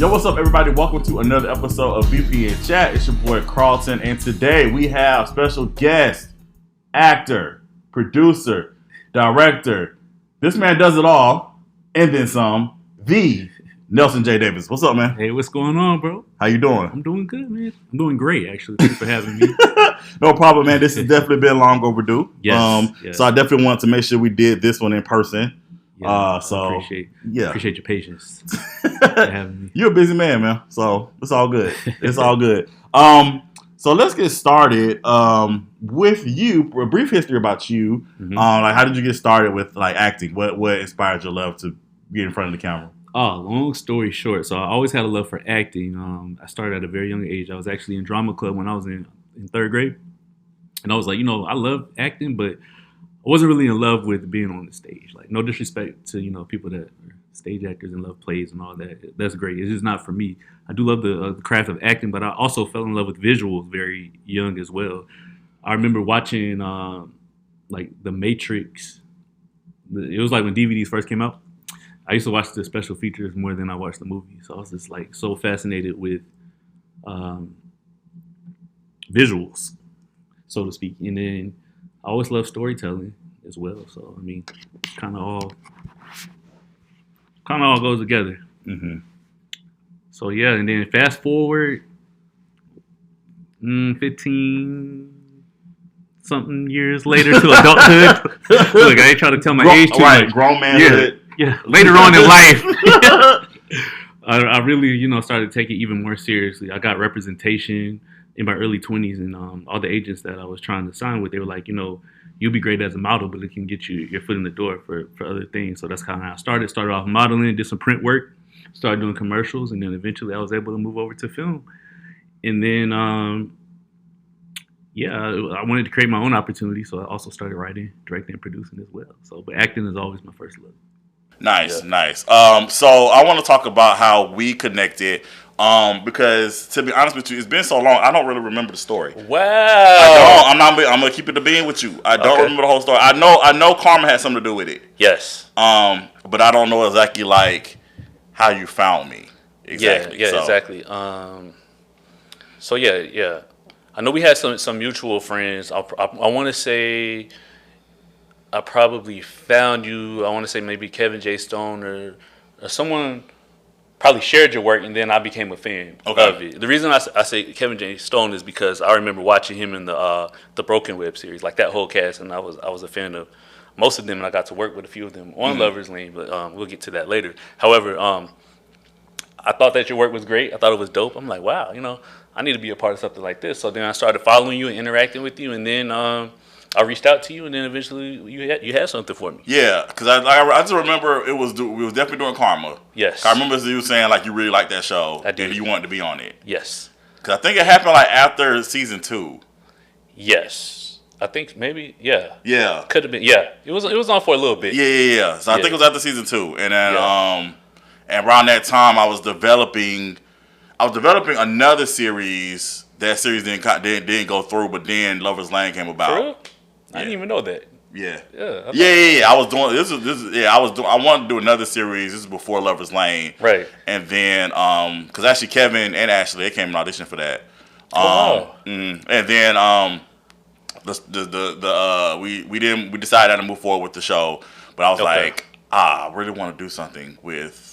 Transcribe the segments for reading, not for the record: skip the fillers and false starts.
Yo, what's up, everybody? Welcome to another episode of VPN Chat. It's your boy Carlton, and today we have special guest, actor, producer, director. This man does it all, and then some. The Nelson J. Davis. What's up, man? Hey, what's going on, bro? How you doing? I'm doing good, man. I'm doing great, actually. Thanks for having me. No problem, man. This has definitely been long overdue. Yes. So I definitely wanted to make sure we did this one in person. I appreciate your patience for having me. You're a busy man, so it's all good. It's all good. So let's get started with you. A brief history about you. Mm-hmm. Like, how did you get started with like acting? What inspired your love to get in front of the camera? Oh, long story short. So I always had a love for acting. I started at a very young age. I was actually in drama club when I was in third grade. And I was like, I love acting, but I wasn't really in love with being on the stage. Like, no disrespect to, people that are stage actors and love plays and all that. That's great. It's just not for me. I do love the craft of acting, but I also fell in love with visuals very young as well. I remember watching, like, The Matrix. It was like when DVDs first came out. I used to watch the special features more than I watched the movie. So I was just, like, so fascinated with visuals, so to speak. And then I always love storytelling as well. So, I mean, kind of all goes together. Mm-hmm. So, yeah, and then fast forward 15-something years later to adulthood. Look, I ain't trying to tell my age too much. Grown manhood. Yeah, later on in life. I really, started taking it even more seriously. I got representation in my early 20s, and all the agents that I was trying to sign with, they were like, you'll be great as a model, but it can get you your foot in the door for other things. So that's kind of how I started. Started off modeling, did some print work, started doing commercials, and then eventually I was able to move over to film. And then, I wanted to create my own opportunity, so I also started writing, directing, and producing as well. So, but acting is always my first love. Nice. So I want to talk about how we connected. Because to be honest with you, it's been so long, I don't really remember the story. Wow. I'm gonna keep it to being with you. I don't remember the whole story. I know karma had something to do with it. Yes. But I don't know exactly like how you found me. Exactly. Yeah, exactly. So yeah. I know we had some mutual friends. I want to say I probably found you. I want to say maybe Kevin J. Stone or someone probably shared your work, and then I became a fan of it. The reason I say Kevin J. Stone is because I remember watching him in the Broken web series, like that whole cast, and I was a fan of most of them, and I got to work with a few of them on Lover's Lane, but we'll get to that later. However, I thought that your work was great. I thought it was dope. I'm like, wow, I need to be a part of something like this. So then I started following you and interacting with you, and then I reached out to you, and then eventually you had something for me. Yeah, because I just remember we was definitely doing Karma. Yes. I remember you saying like you really liked that show. I did. And you wanted to be on it. Yes. Because I think it happened like after season 2. Yes. I think maybe, yeah. Yeah. Could have been, yeah. It was on for a little bit. Yeah. So I think it was after season 2. And then and around that time I was developing another series. That series didn't go through, but then Lover's Lane came about. For real? I didn't even know that. Yeah. Yeah. I was doing this. I wanted to do another series. This is before Lover's Lane. Right. And then because actually Kevin and Ashley, they came and auditioned for that. And then we decided to move forward with the show, but I was like, I really want to do something with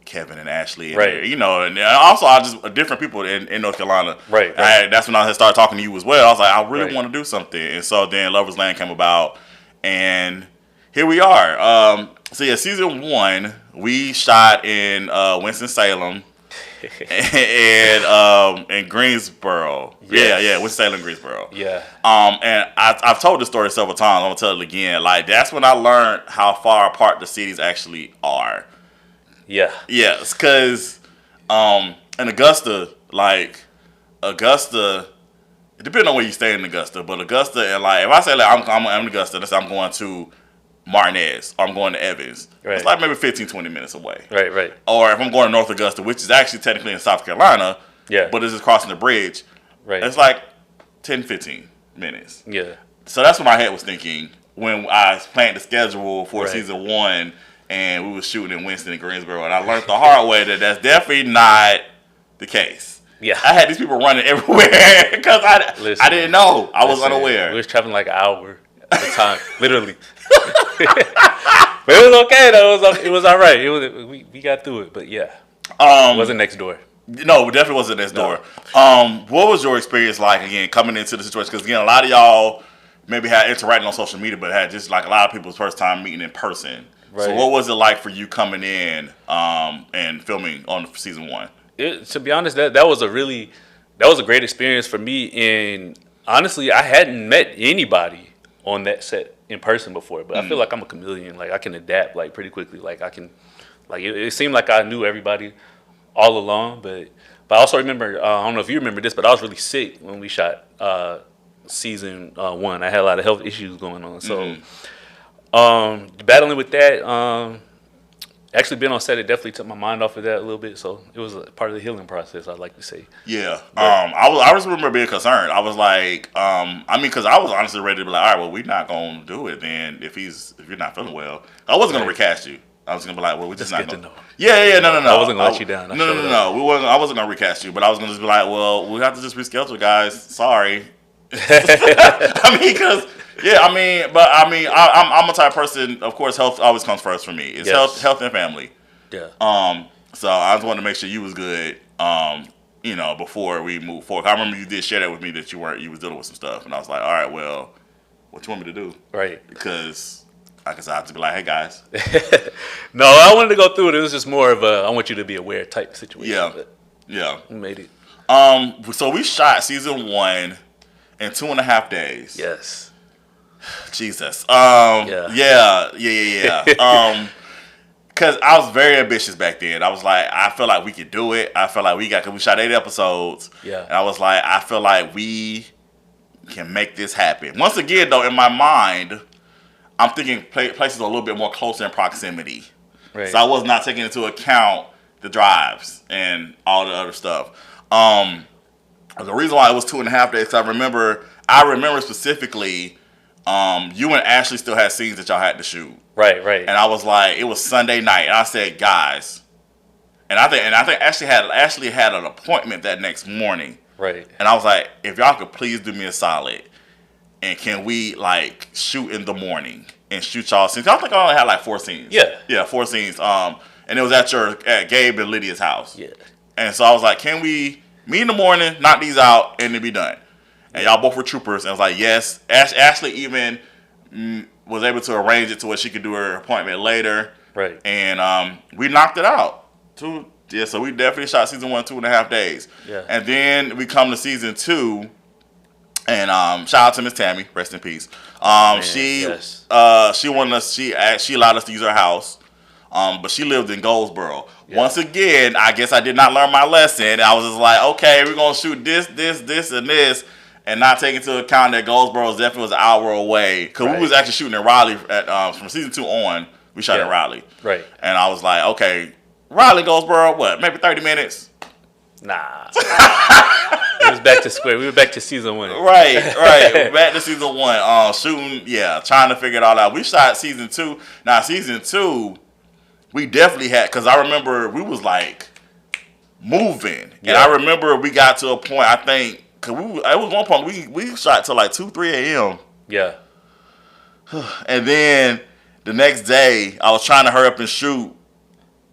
Kevin and Ashley, and right? And also I just different people in North Carolina, right? That's when I had started talking to you as well. I was like, I really want to do something, and so then Lover's Lane came about, and here we are. So yeah, season 1 we shot in Winston-Salem and in Greensboro. Yes. Yeah, Winston-Salem, Greensboro. Yeah. And I've told this story several times. I'm gonna tell it again. Like, that's when I learned how far apart the cities actually are. Yeah. Yes, because in Augusta, depending on where you stay in Augusta, but Augusta, and like if I say like I'm in Augusta, let's say I'm going to Martinez or I'm going to Evans, it's like maybe 15-20 minutes away. Right. Or if I'm going to North Augusta, which is actually technically in South Carolina, but it's just crossing the bridge, it's like 10-15 minutes. Yeah. So that's what my head was thinking when I planned the schedule for season 1. and we was shooting in Winston and Greensboro, and I learned the hard way that that's definitely not the case. Yeah. I had these people running everywhere because I didn't know. I was unaware. We was traveling like an hour at a time, literally. But it was okay though. It was all right. We got through it, but yeah, it wasn't next door. No, it definitely wasn't next door. What was your experience like again coming into the situation? Because again, a lot of y'all maybe had interacting on social media, but had just like a lot of people's first time meeting in person. Right. So what was it like for you coming in and filming on season 1? To be honest, that was a great experience for me. And honestly, I hadn't met anybody on that set in person before, but I feel like I'm a chameleon. Like I can adapt like pretty quickly. Like I can, like it seemed like I knew everybody all along. But I also remember, I don't know if you remember this, but I was really sick when we shot season 1. I had a lot of health issues going on, so battling with that. Actually, being on set, it definitely took my mind off of that a little bit. So it was a part of the healing process, I'd like to say. Yeah. I just remember being concerned. I was like, because I was honestly ready to be like, all right, well, we're not going to do it then if you're not feeling well. I wasn't going to recast you. I was going to be like, well, we're just not going to. Yeah, no. I wasn't going to let you down. No. I wasn't going to recast you, but I was going to just be like, well, we have to just reschedule, guys. Sorry. I'm a type of person. Of course, health always comes first for me. It's health and family. Yeah. So I just wanted to make sure you was good. Before we move forward. I remember you did share that with me that you was dealing with some stuff, and I was like, all right, well, what you want me to do? Right. Because I guess I have to be like, hey guys. No, I wanted to go through it. It was just more of a I want you to be aware type situation. Yeah. We made it. So we shot season 1 in 2.5 days. Yes. Jesus. Yeah. Because I was very ambitious back then. I was like, I feel like we could do it. I feel like because we shot 8 episodes. Yeah. And I was like, I feel like we can make this happen. Once again, though, in my mind, I'm thinking places a little bit more closer in proximity. Right. So I was not taking into account the drives and all the other stuff. The reason why it was 2.5 days, because I remember specifically, you and Ashley still had scenes that y'all had to shoot. Right. And I was like, it was Sunday night, and I said, guys, and I think Ashley had an appointment that next morning. Right. And I was like, if y'all could please do me a solid, and can we like shoot in the morning and shoot y'all scenes? I think I only had like 4 scenes. Yeah, 4 scenes. And it was at Gabe and Lydia's house. Yeah. And so I was like, can we meet in the morning, knock these out, and then be done? And y'all both were troopers. And I was like, yes. Ashley even was able to arrange it to where she could do her appointment later. Right. And we knocked it out. So we definitely shot season 1 2.5 days. Yeah. And then we come to season 2. And shout out to Miss Tammy, rest in peace. She wanted us. She allowed us to use her house, but she lived in Goldsboro. Yeah. Once again, I guess I did not learn my lesson. I was just like, okay, we're gonna shoot this, and this, and not take into account that Goldsboro definitely was an hour away. Because we was actually shooting in Raleigh from season 2 on. We shot in Raleigh, right? And I was like, okay, Raleigh, Goldsboro, what? Maybe 30 minutes. Nah. We were back to season 1. Right. Back to season 1. Shooting, trying to figure it all out. We shot season 2. Now, season 2, we definitely had, because I remember we was like moving. Yeah. And I remember we got to a point, I think, because it was one point, we shot till like 2, 3 a.m. Yeah. And then the next day, I was trying to hurry up and shoot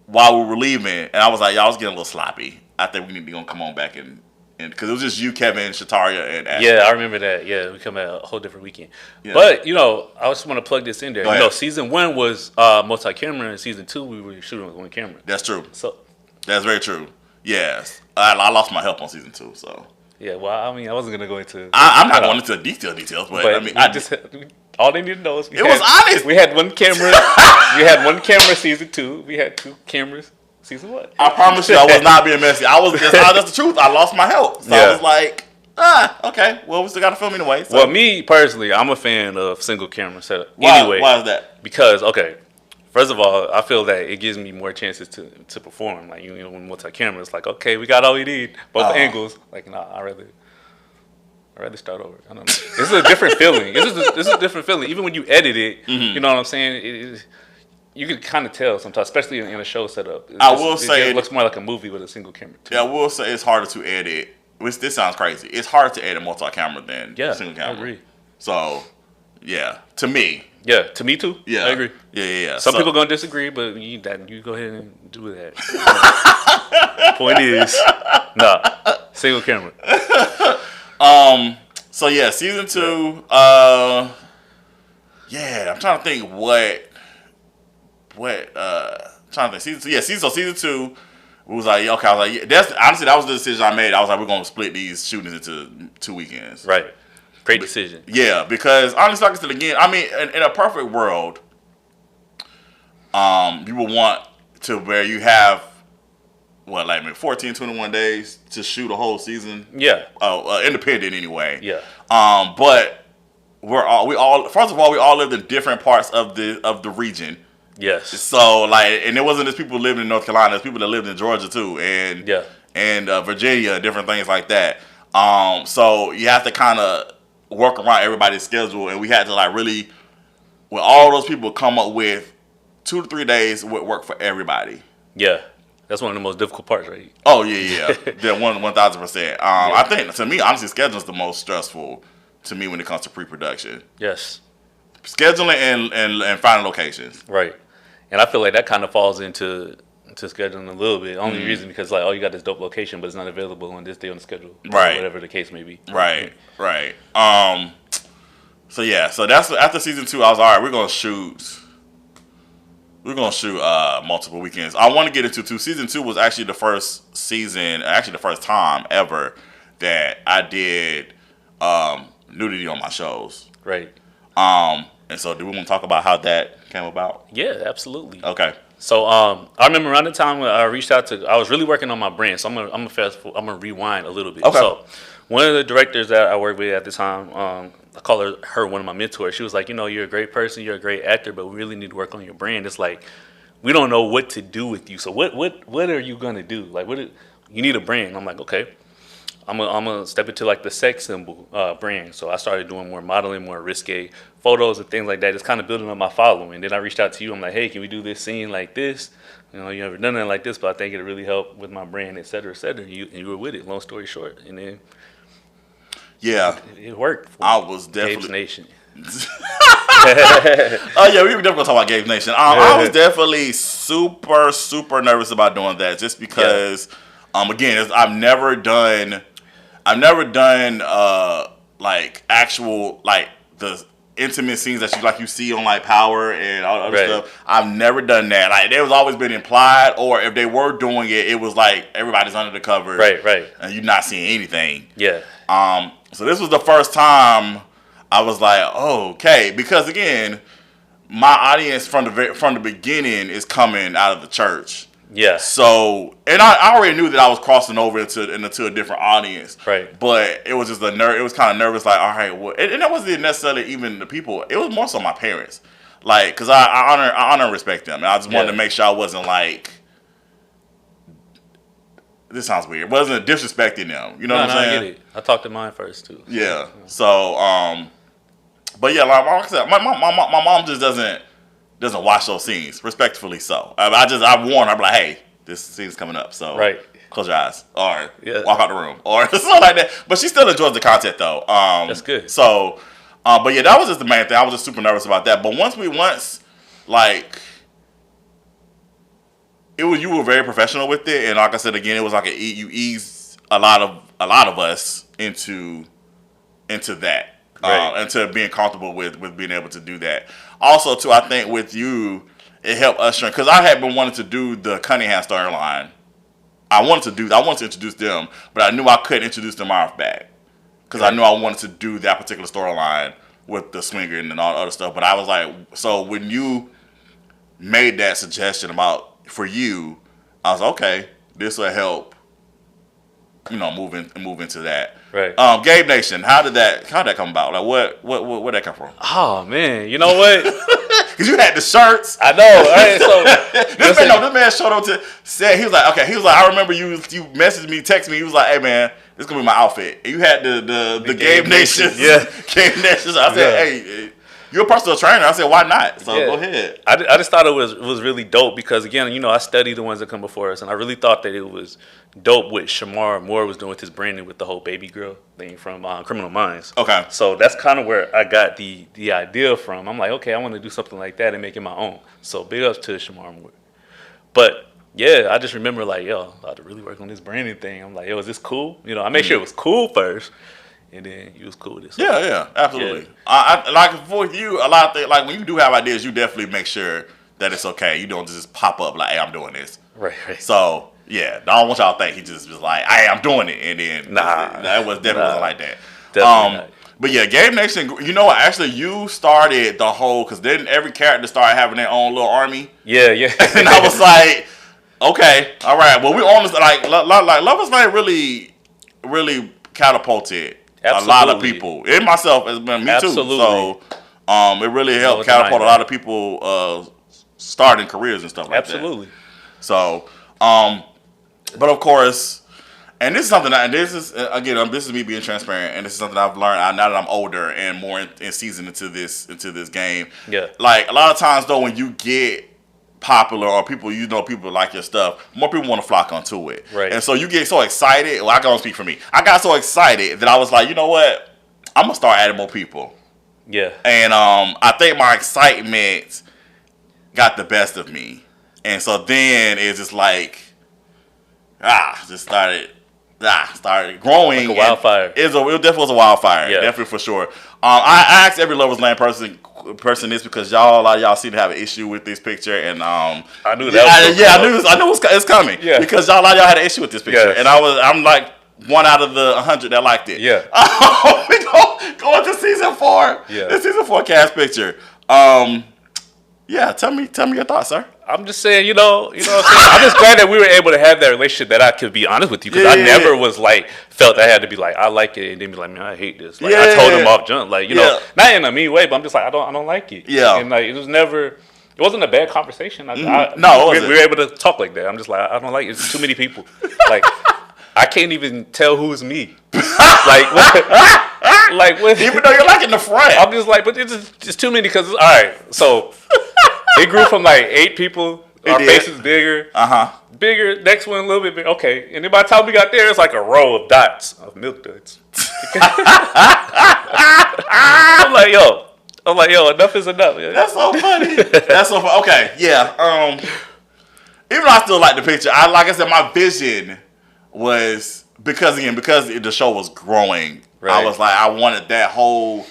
while we were leaving. And I was like, y'all was getting a little sloppy. I think we need to come on back and because it was just you, Kevin, Shataria, and Ashley. Yeah, I remember that. Yeah, we come at a whole different weekend. Yeah. But, I just want to plug this in there. Season 1 was multi-camera, and season 2 we were shooting with 1 camera. That's true. So that's very true. Yes. I lost my help on season 2, so. Yeah, well, I wasn't going to go into... I'm not going into details, but all they need to know is... It was honest! We had 1 camera. We had 1 camera season 2. We had 2 cameras season 1. I promise you I was not being messy. That's the truth. I lost my help. So I was like, okay. Well, we still got to film anyway. So. Well, me, personally, I'm a fan of single camera setup. Why is that? Because, first of all, I feel that it gives me more chances to perform. Like, when multi-camera, it's like, okay, we got all we need. Both angles. Like, nah, I'd rather start over. I don't know. This is a different feeling. This is a different feeling. Even when you edit it, you know what I'm saying? you can kind of tell sometimes, especially in a show setup. It looks more like a movie with a single camera. Too. Yeah, I will say it's harder to edit. This sounds crazy. It's harder to edit multi-camera than single camera. I agree. So, yeah, to me. Yeah, to me too. Yeah, I agree. Yeah. Some people gonna disagree, but you go ahead and do that. Point is, single camera. So yeah, season 2. I'm trying to think season 2 was like, okay, I was like, that was the decision I made. I was like, we're gonna split these shootings into 2 weekends. Right. Great decision. Yeah, because honestly, like I said again, I mean, in a perfect world, you would want to where you have maybe 14, 21 days to shoot a whole season. Yeah. Independent anyway. Yeah. But we all lived in different parts of the region. Yes. So and it wasn't just people living in North Carolina, it's people that lived in Georgia too, and Virginia, different things like that. So you have to kind of work around everybody's schedule, and we had to really, with all those people, come up with 2 to 3 days would work for everybody. Yeah. That's one of the most difficult parts, right? Oh yeah. 1,000%. I think to me, honestly, scheduling is the most stressful to me when it comes to pre-production. Yes. Scheduling and finding locations. Right. And I feel like that kind of falls into scheduling a little bit. Only reason because you got this dope location, but it's not available on this day on the schedule. Right. Whatever the case may be. Right. So that's after season 2. I was all right. We're gonna shoot multiple weekends. I want to get into 2. Season 2 was actually the first season, actually the first time ever that I did nudity on my shows. Right. And so do we want to talk about how that came about? Yeah, absolutely. Okay. So I remember around the time when I reached out I was really working on my brand. So I'm gonna rewind a little bit. Okay. So one of the directors that I worked with at the time, I call her one of my mentors. She was like, you're a great person, you're a great actor, but we really need to work on your brand. It's like we don't know what to do with you. So what are you gonna do? You need a brand. I'm like, okay. I'm gonna step into the sex symbol brand. So I started doing more modeling, more risque photos and things like that. Just kind of building up my following. And then I reached out to you. I'm like, hey, can we do this scene like this? You never done anything like this, but I think it'll really help with my brand, et cetera, et cetera. And you were with it. Long story short, and then it worked. I was definitely Gabe's Nation. Oh yeah, we were definitely gonna talk about Gabe's Nation. I was definitely super, super nervous about doing that, just because. Again, I've never done actual the intimate scenes that you see on Power and all other stuff. I've never done that. There was always been implied, or if they were doing it, it was everybody's under the covers, right, and you're not seeing anything. Yeah. So this was the first time I was like, oh, okay, because again, my audience from the beginning is coming out of the church. Yeah. So, and I already knew that I was crossing over into a different audience. Right. But it was just it was kind of nervous, all right, well, and that wasn't necessarily even the people. It was more so my parents, because I honor and respect them. And I just wanted to make sure I wasn't this sounds weird. Wasn't disrespecting them. You know what I'm saying? I get it. I talked to mine first too. Yeah. So, but yeah, like I said, my mom just doesn't watch those scenes, respectfully so. I warn her, I'm like, hey, this scene's coming up, so close your eyes, or walk out the room, or something like that. But she still enjoys the content, though. That's good. So, but yeah, that was just the main thing. I was just super nervous about that. But once you were very professional with it, and like I said again, it was you ease a lot of us into that. Into being comfortable with being able to do that. Also, too, I think with you, it helped usher because I had been wanting to do the Cunningham storyline. I wanted to introduce them, but I knew I couldn't introduce them off back because I knew I wanted to do that particular storyline with the swinger and all the other stuff. But I was like, so when you made that suggestion for you, I was like, okay, this will help. Move into that. Right. Gabe Nation, how did that come about? Where'd that come from? Oh man, you know what? Because you had the shirts. I know. Right, so this man showed up to say he was like, I remember you messaged me, texted me. He was like, hey man, this is gonna be my outfit. And you had the Gabe Nation. Yeah. Gabe Nation. So I said, hey. you're a personal trainer. I said, why not? So go ahead. I just thought it was really dope because again, I study the ones that come before us, and I really thought that it was dope what Shamar Moore was doing with his branding with the whole baby girl thing from Criminal Minds. Okay. So that's kind of where I got the idea from. I'm like, okay, I want to do something like that and make it my own. So big ups to Shamar Moore. But yeah, I just remember like, yo, I had to really work on this branding thing. I'm like, yo, is this cool? I made sure it was cool first, and then you was cool with it. So, Yeah, absolutely. Yeah. I like for you, a lot of things, like when you do have ideas, you definitely make sure that it's okay. You don't just pop up like, hey, I'm doing this. Right. So yeah, I don't want y'all to think he just was like, hey, I'm doing it, and then that was definitely wasn't like that. Definitely not. But yeah, Game Nation, what? Actually, you started the whole, because then every character started having their own little army. Yeah. And I was like, okay, all right. Well, we on this, like Lover's Lane really catapulted a lot of people, and myself, as me Absolutely. too. So, it really helped catapult a lot of people starting careers and stuff like that. Absolutely. So, but of course. And this is something this is me being transparent, and this is something I've learned now that I'm older and more in season into this game. Yeah. Like a lot of times though, when you get popular or people like your stuff, more people want to flock onto it. Right. And so you get so excited. Well, I can only speak for me. I got so excited that I was like, you know what? I'm gonna start adding more people. Yeah. And I think my excitement got the best of me, and so then it's just like just started growing. Like a wildfire. It definitely was a wildfire. Yeah. Definitely for sure. I asked every Lover's Lane person this because a lot of y'all seem to have an issue with this picture, and I knew that. I knew it's coming. Yeah. Because a lot of y'all had an issue with this picture, Yes. and I'm like 1 out of the 100 that liked it. Yeah. We go into season 4. Yeah. The season 4 cast picture. Yeah. Tell me your thoughts, sir. I'm just saying, you know what I'm saying? I'm just glad that we were able to have that relationship that I could be honest with you. Because I never was like, felt I had to be like, I like it. And then be like, man, I hate this. Like, I told him off jump. Like, not in a mean way, but I'm just like, I don't like it. Yeah. And like, it wasn't a bad conversation. No, it wasn't. We were able to talk like that. I'm just like, I don't like it. It's too many people. Like, I can't even tell who's me. Like, what? Even though you're like in the front. I'm just like, but it's just too many because, all right, so it grew from like 8 people. Our face is bigger. Bigger. Next one a little bit bigger. Okay. And then by the time we got there, it's like a row of dots, of milk duds. I'm like, yo, enough is enough. Yeah. That's so funny. That's so funny. Okay, yeah. Even though I still like the picture, like I said, my vision was because the show was growing. Right. I was like, I wanted that whole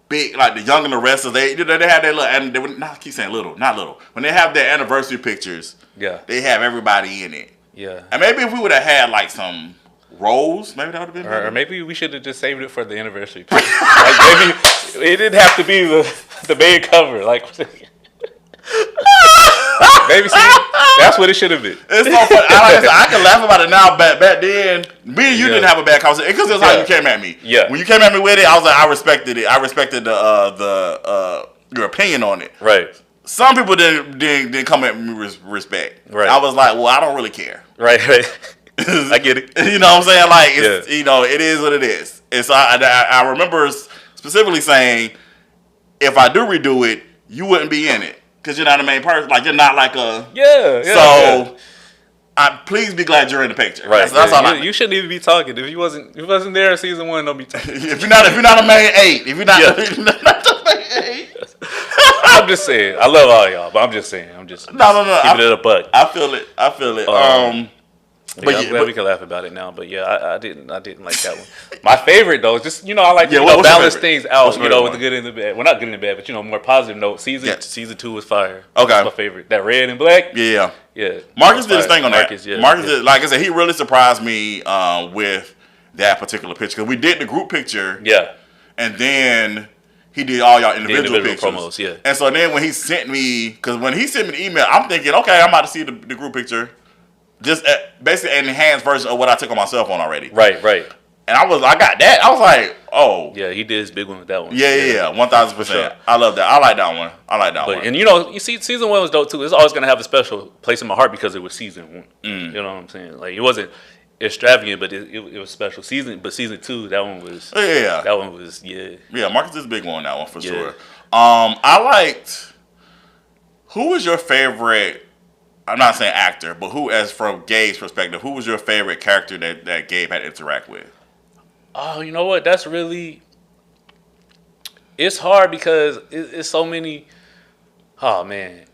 big, like the Young and the Restless. They had their little, and they would not keep saying little, not little. When they have their anniversary pictures, they have everybody in it. Yeah. And maybe if we would have had like some roles, maybe that would have been better. Or maybe we should have just saved it for the anniversary picture. Like maybe it didn't have to be the main cover. Like maybe that's what it should have been. It's so funny. I can laugh about it now, but back then, me and you didn't have a bad conversation because it's how you came at me. Yeah. When you came at me with it, I was like, I respected it. I respected your opinion on it. Right. Some people didn't come at me with respect. Right. I was like, well, I don't really care. Right. I get it. You know what I'm saying? Like, it's, it is what it is. And so I remember specifically saying, if I do redo it, you wouldn't be in it. Because you're not a main person. Like, you're not like a... So, please be glad you're in the picture. Right. That's all you shouldn't even be talking. If you wasn't there in season 1, don't be talking. if you're not a main 8. If you're not, if you're not the main 8. I'm just saying. I love all y'all, but I'm just saying. I'm just no. Keeping it a buck. I feel it. But I'm glad we can laugh about it now. But yeah, I didn't like that one. My favorite though is just I like to balance things out. With the good and the bad. Well, not good and the bad, but more positive note. Season 2 was fire. Okay, that's my favorite. That red and black. Yeah. Marcus did his thing on Marcus, that. Marcus did, like I said, he really surprised me with that particular picture because we did the group picture. Yeah. And then he did all y'all individual pictures. Promos. Yeah. And so then when he sent me the email, I'm thinking, okay, I'm about to see the group picture. Just basically an enhanced version of what I took on my cell phone already. Right. And I got that. I was like, oh. Yeah, he did his big one with that one. Yeah, 1,000%. Sure. I love that. I like that one. And you see, season 1 was dope too. It's always gonna have a special place in my heart because it was season 1. You know what I'm saying? Like it wasn't extravagant, but it was special. Season 2, that one was. Yeah. That one was. Yeah. Yeah, Marcus is a big one on that one for sure. I liked. Who was your favorite? I'm not saying actor, but who, as from Gabe's perspective, who was your favorite character that Gabe had to interact with? Oh, you know what? That's really. It's hard because it's so many. Oh man,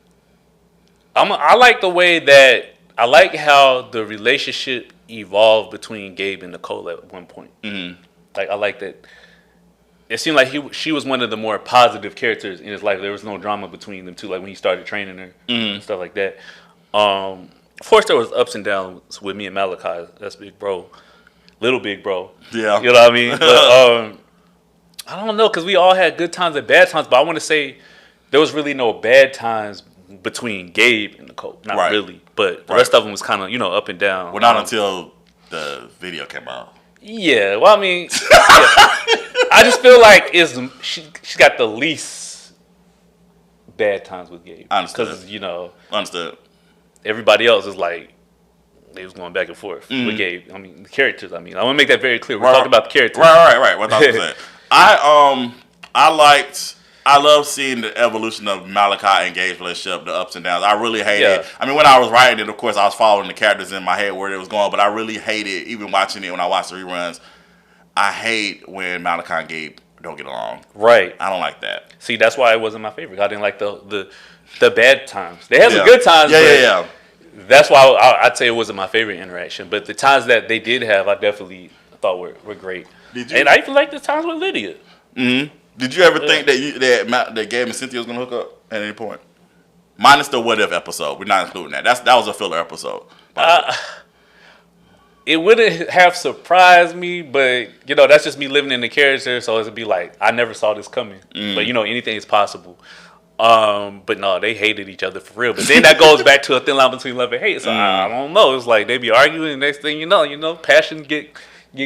I like the way that I like how the relationship evolved between Gabe and Nicole at one point. Mm-hmm. Like I like that. It seemed like she was one of the more positive characters in his life. There was no drama between them two. Like when he started training her and stuff like that. Of course, there was ups and downs with me and Malachi. That's big bro, little big bro. Yeah, you know what I mean. But I don't know because we all had good times and bad times. But I want to say there was really no bad times between Gabe and Nicole. Not really, but the rest of them was kind of up and down. Well, not until the video came out. Yeah, well, I mean, I just feel like she's got the least bad times with Gabe. Understood. Because Understood. Everybody else is like they was going back and forth with Gabe. I mean, the characters. I want to make that very clear. We're talking about the characters. Right. 1,000%. I love seeing the evolution of Malachi and Gabe's relationship, the ups and downs. I really hate it. I mean, when I was writing it, of course, I was following the characters in my head where it was going, but I really hate it, even watching it when I watch the reruns. I hate when Malachi and Gabe don't get along. Right. I don't like that. See, that's why it wasn't my favorite. I didn't like the bad times. They had some good times. Yeah. That's why I'd say it wasn't my favorite interaction. But the times that they did have, I definitely thought were great. And I even liked the times with Lydia. Mm-hmm. Did you ever think that Gabe and Cynthia was gonna hook up at any point? Minus the what if episode. We're not including that. That was a filler episode. It wouldn't have surprised me, but that's just me living in the character. So it'd be like I never saw this coming. But anything is possible. But no, they hated each other for real. But then that goes back to a thin line between love and hate. So I don't know. It's like they be arguing, and next thing you know, passion get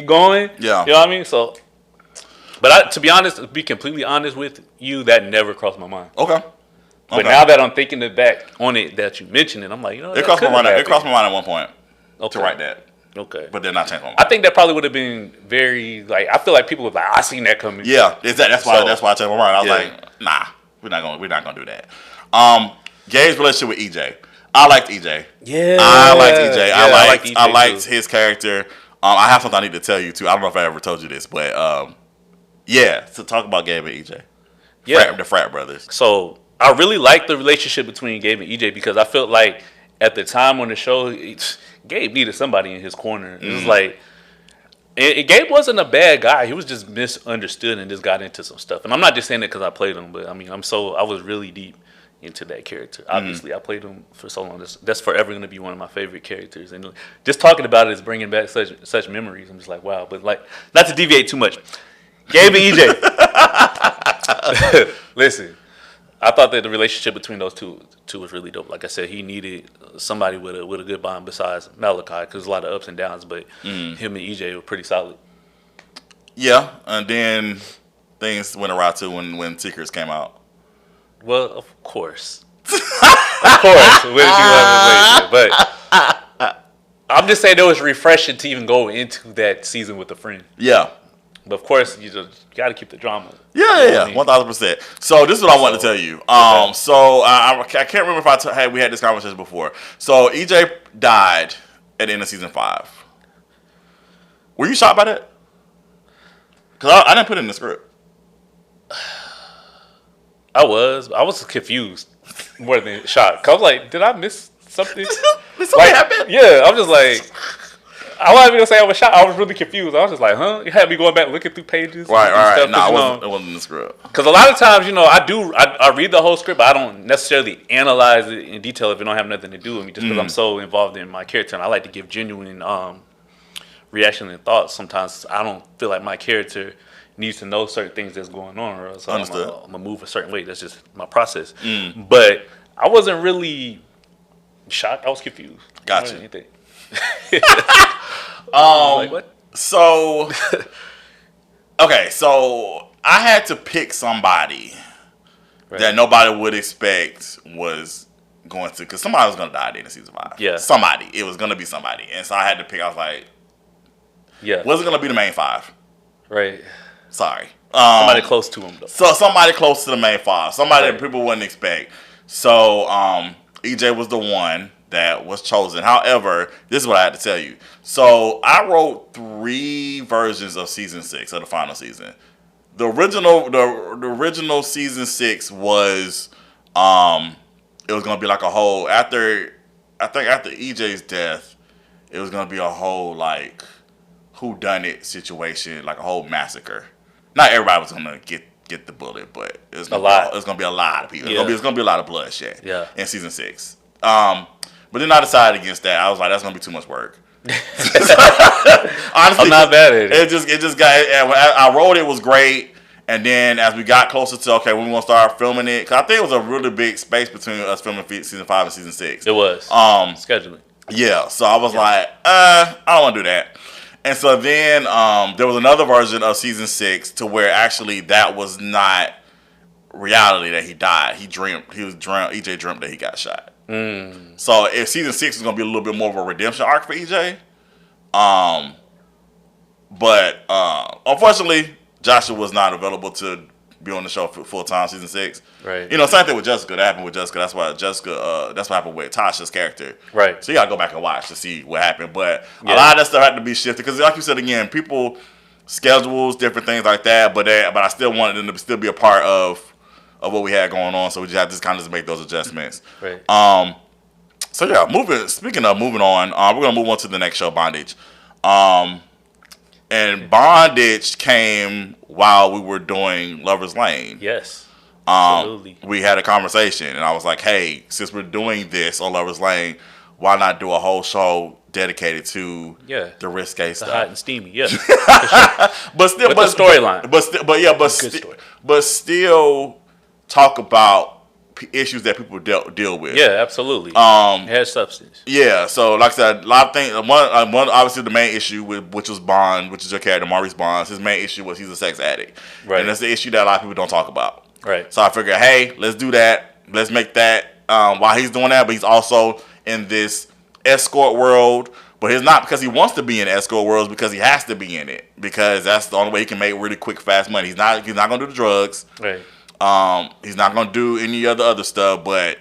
going. Yeah. You know what I mean? So. But to be completely honest with you, that never crossed my mind. Okay. But now that I'm thinking back on it, that you mentioned it, I'm like, it crossed my mind. It crossed my mind at one point to write that. Okay. But then I changed my mind. I think that probably would have been very I feel like people were like, I seen that coming. Yeah, that's why I changed my mind. I was like, nah, we're not gonna do that. Gabe's relationship with EJ. I liked EJ. Yeah. I liked EJ. Yeah, I liked his character. I have something I need to tell you too. I don't know if I ever told you this, but to talk about Gabe and EJ. Yeah. The frat brothers. So I really like the relationship between Gabe and EJ because I felt like at the time on the show, Gabe needed somebody in his corner. It was like, Gabe wasn't a bad guy. He was just misunderstood and just got into some stuff. And I'm not just saying that because I played him, but I was really deep into that character. Obviously, I played him for so long. That's forever going to be one of my favorite characters. And just talking about it is bringing back such memories. I'm just like, wow. But not to deviate too much. Gabe and EJ. Listen, I thought that the relationship between those two was really dope. Like I said, he needed somebody with a good bond besides Malachi because there's a lot of ups and downs. But him and EJ were pretty solid. Yeah, and then things went awry too when Secrets came out. Well, of course. Of course. What did you have to wait? But I'm just saying it was refreshing to even go into that season with a friend. Yeah. But of course, you got to keep the drama. Yeah, 1,000%. So this is what I wanted to tell you. So I can't remember if we had this conversation before. So EJ died at the end of season 5. Were you shocked by that? Because I didn't put it in the script. I was confused more than shocked. Cause I was like, did I miss something? Did something happen? Yeah, I'm just like. I wasn't even gonna say I was shocked. I was really confused. I was just like, huh? You had me going back looking through pages. Right. No, it wasn't in the script. Because a lot of times, I read the whole script, but I don't necessarily analyze it in detail if it don't have nothing to do with me. Just because I'm so involved in my character, and I like to give genuine reaction and thoughts. Sometimes I don't feel like my character needs to know certain things that's going on, or else I'm gonna move a certain way. That's just my process. But I wasn't really shocked. I was confused. Gotcha. Like what? So okay, so I had to pick somebody that nobody would expect was going to, because somebody was going to die at the end of season 5. Yeah. Somebody. It was going to be somebody. And so I had to pick. I was like, yeah. wasn't going to be the main 5. Right. Sorry. Somebody close to him, though. So somebody close to the main five. Somebody Right. that people wouldn't expect. So EJ was the one that was chosen. However, this is what I had to tell you. So I wrote 3 versions of season 6 of the final season. The original season 6 was it was gonna be like a whole after EJ's death, it was gonna be a whole like whodunit situation, like a whole massacre. Not everybody was gonna get the bullet, but it's gonna be a lot of people. Yeah. It's gonna be a lot of bloodshed. Yeah. In season 6. But then I decided against that. I was like, that's gonna be too much work. Honestly, I'm not bad at it. It just got. I wrote it was great, and then as we got closer to when we gonna start filming it, because I think it was a really big space between us filming season 5 and season 6. It was. Scheduling. Yeah, so I was like, I don't want to do that. And so then there was another version of season 6 to where actually that was not reality that he died. EJ dreamt that he got shot. So if season 6 is going to be a little bit more of a redemption arc for EJ. But unfortunately, Joshua was not available to be on the show full time season 6. Right. You know, same thing with Jessica. That happened with Jessica. That's why that's what happened with Tasha's character. Right. So you gotta go back and watch to see what happened. But a lot of that stuff had to be shifted because, like you said again, people schedules, different things like that. But I still wanted them to still be a part of what we had going on. So we just had to kind of just make those adjustments. Right. So yeah, speaking of moving on, we're gonna move on to the next show, Bondage. And Bondage came while we were doing Lover's Lane. Yes. Absolutely. We had a conversation, and I was like, "Hey, since we're doing this on Lover's Lane, why not do a whole show dedicated to the risque the stuff, hot and steamy, yeah." but still, With the storyline, but still talk about issues that people deal with. Yeah, absolutely. It has substance. Yeah, so like I said, a lot of things. One obviously the main issue which was Bond, which is your character Maurice Bonds. His main issue was he's a sex addict, Right. And that's the issue that a lot of people don't talk about. Right. So I figured, hey, let's do that. Let's make that while he's doing that, but he's also in this escort world. But it's not because he wants to be in escort worlds, because he has to be in it, because that's the only way he can make really quick, fast money. He's not gonna do the drugs. Right. He's not gonna do any other stuff, but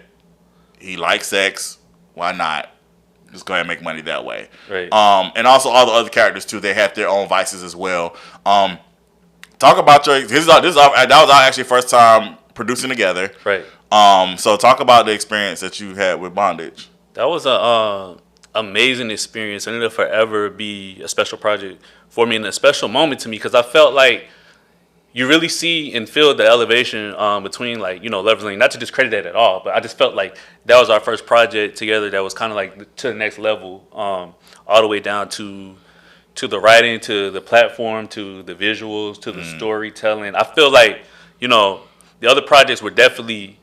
he likes sex. Why not? Just go ahead and make money that way. Right. And also all the other characters too. They have their own vices as well. Talk about that was our actually first time producing together. Right. So talk about the experience that you had with Bondage. That was a amazing experience, and it'll forever be a special project for me and a special moment to me, because I felt like you really see and feel the elevation between, like, you know, Lover's Lane. Not to discredit that at all, but I just felt like that was our first project together that was kind of like to the next level, all the way down to the writing, to the platform, to the visuals, to the storytelling. I feel like, you know, the other projects were definitely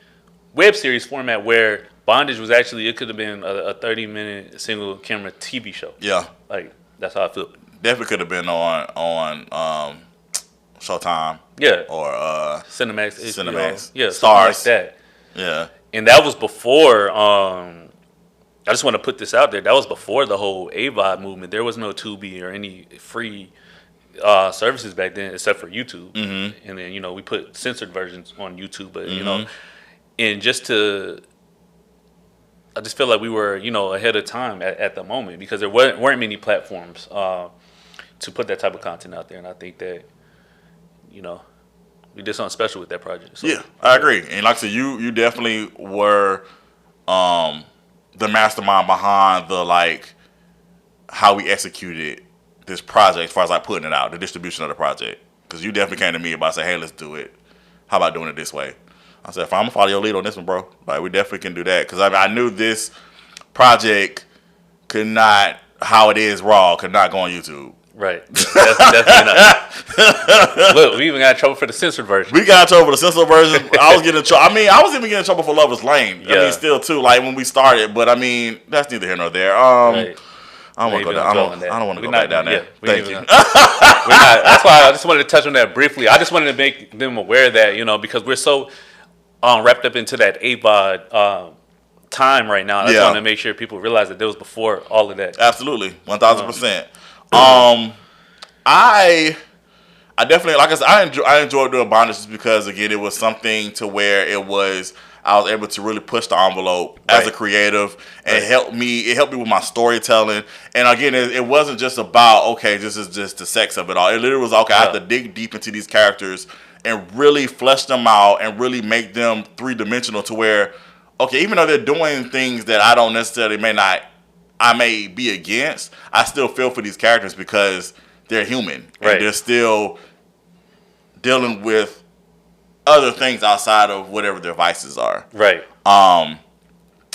web series format, where Bondage was actually, it could have been a 30-minute single camera TV show. Yeah. Like, that's how I feel. Definitely could have been on Showtime. Yeah. Or Cinemax. Cinemax. Yeah, Stars. something like that. Yeah. And that was before, I just want to put this out there, that was before the whole AVOD movement. There was no Tubi or any free services back then except for YouTube. Mm-hmm. And then, you know, we put censored versions on YouTube. But, you know, and I just feel like we were, you know, ahead of time at the moment, because there weren't many platforms to put that type of content out there. And I think that, you know, we did something special with that project. So, yeah, I agree. And like I said, you definitely were the mastermind behind the, like, how we executed this project as far as like putting it out, the distribution of the project. Because you definitely came to me about saying, hey, let's do it. How about doing it this way? I said, fine, I'm gonna follow your lead on this one, bro. Like, we definitely can do that. Because I knew this project could not, how it is raw, could not go on YouTube. Right. Definitely not. Look, we even got in trouble for the censored version. We got in trouble for the censored version. I was getting in trouble. I mean, I was even getting in trouble for Lover's Lane. Yeah. I mean, still too, like when we started. But I mean, that's neither here nor there. I don't want to go down. I don't want to go back down there. Thank you. We're not. That's why I just wanted to touch on that briefly. I just wanted to make them aware that, you know, because we're so wrapped up into that AVOD time right now. I just want to make sure people realize that there was before all of that. Absolutely, 1,000%. I I definitely, like I said, I enjoyed doing Bondage just because, again, it was something to where I was able to really push the envelope as a creative, and it helped me with my storytelling. And again, it wasn't just about, okay, this is just the sex of it all. It literally was, okay, I have to dig deep into these characters and really flesh them out and really make them three-dimensional to where, okay, even though they're doing things that I don't necessarily I may be against, I still feel for these characters because they're human. And they're still dealing with other things outside of whatever their vices are. Right.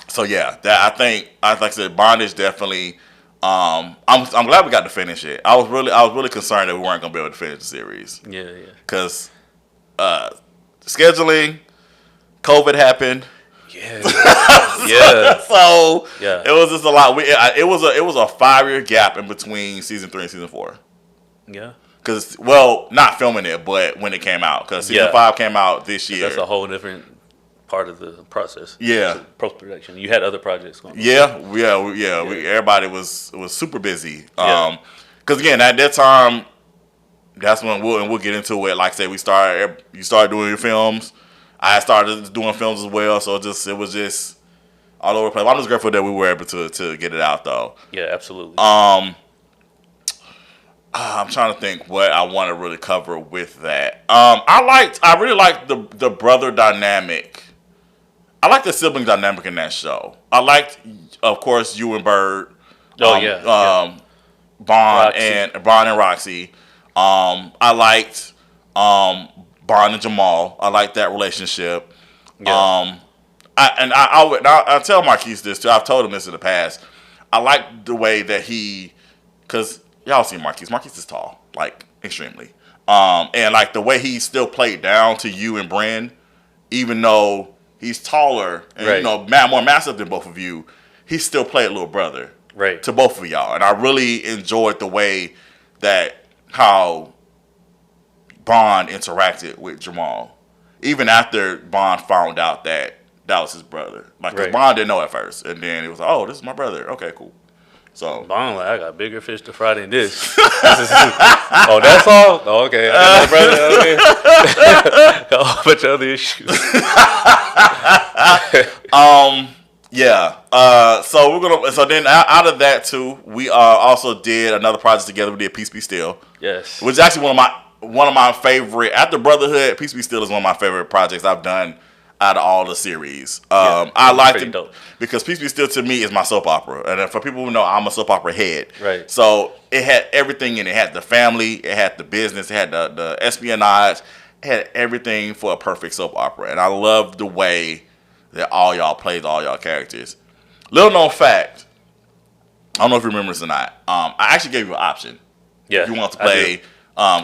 So yeah, that like I said, Bondage definitely. I'm glad we got to finish it. I was really concerned that we weren't gonna be able to finish the series. Yeah. Because scheduling, COVID happened. Yeah. Yeah. So yeah, it was just a lot. It was a 5-year gap in between season 3 and season 4. Yeah. Because, well, not filming it, but when it came out. Because season 5 came out this year. That's a whole different part of the process. Yeah. Post production. You had other projects going on. Yeah. Everybody was super busy. Because again, at that time, that's when we'll get into it. Like I said, you started doing your films. I started doing films as well. So it was just all over the place. I'm just grateful that we were able to get it out though. Yeah, absolutely. I'm trying to think what I want to really cover with that. I really liked the brother dynamic. I like the sibling dynamic in that show. I liked, of course, you and Bird. Bond Roxy. and Roxy. I liked Bond and Jamal. I liked that relationship. Yeah. I tell Marquise this too. I've told him this in the past. I like the way that because y'all see Marquise. Marquise is tall, like extremely. And like the way he still played down to you and Bren, even though he's taller and more massive than both of you, he still played little brother to both of y'all. And I really enjoyed the way how Bond interacted with Jamal, even after Bond found out that was his brother. Like, 'cause Bond didn't know at first, and then it was like, oh, this is my brother. Okay, cool. So Bond like, I got bigger fish to fry than this. Oh, that's all? Oh, okay. I got my brother. Okay. A whole bunch of other issues. So then out of that too, we also did another project together. We did Peace Be Still. Yes. Which is actually one of my favorite, after BrothAhood, Peace Be Still is one of my favorite projects I've done out of all the series. I liked it because Peace Be Still to me is my soap opera. And for people who know, I'm a soap opera head. Right. So it had everything in it. It had the family, it had the business, it had the espionage, it had everything for a perfect soap opera. And I love the way that all y'all played all y'all characters. Little known fact, I don't know if you remember this or not. I actually gave you an option. Yeah. If you want to play